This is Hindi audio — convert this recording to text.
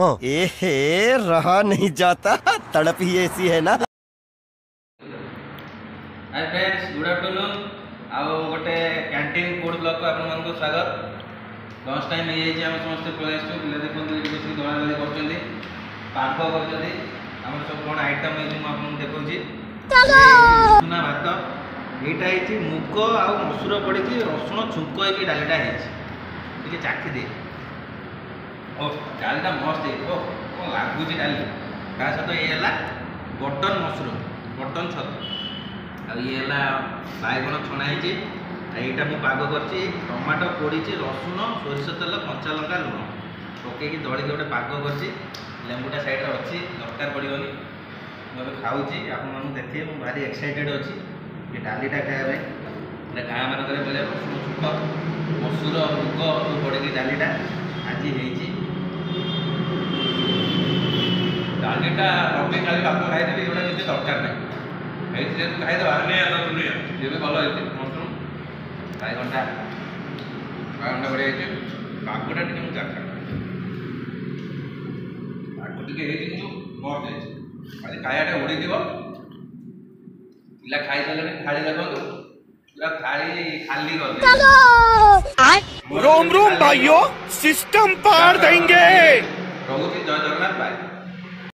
हाँ। ए रहा नहीं जाता, तड़प ही ऐसी है ना। Hi friends, good afternoon. आउ गोटे कैंटीन फूड ब्लॉग को आपण मानक स्वागत। लंच टाइम हो जाए आम समस्त पलि आसू पिला देखते बस दौड़ादौड़ी कर पाग कर सब कौन आइटम है मुझे देखी चुना भात यहाँ मुग आउ मसूर पड़ी रसुण छुंक होगी डालीटा है चाखी दे। ओ डालीटा मस्त है कौन लगुच डाली ता सहित ये बटन मशरूम बटन छतु ये बैगण छणा है यहाँ मुझे पाग कर टमाटो पोड़ी रसुण सोरिष तेल कंचा लंका लुण पकईकि दलिक गोटे पाग कर लेंबूटा साइड अच्छी दरकार पड़ोनी मुझे खाऊँ आप देखिए मुझे भारी एक्साइटेड अच्छी ये डालीटा खाया गाँ मानक मिले रसुण छुक मसूर मुग सब पड़ी डालीटा आज डालीटा रबी खाली भात खाईदेवी जोटा किसी दरकार नहीं खाईदेवा ये भी भल मशरूम बैगणटा बढ़िया पागटा टे मुझे चाखा पाग टे मस्त है आज खायाटा उड़ी पिला खाईदे थाली देखो पूरा थाली खाली कर रोम रोम भाइयों, सिस्टम पार देंगे। रहुची जय जगन्नाथ भाई।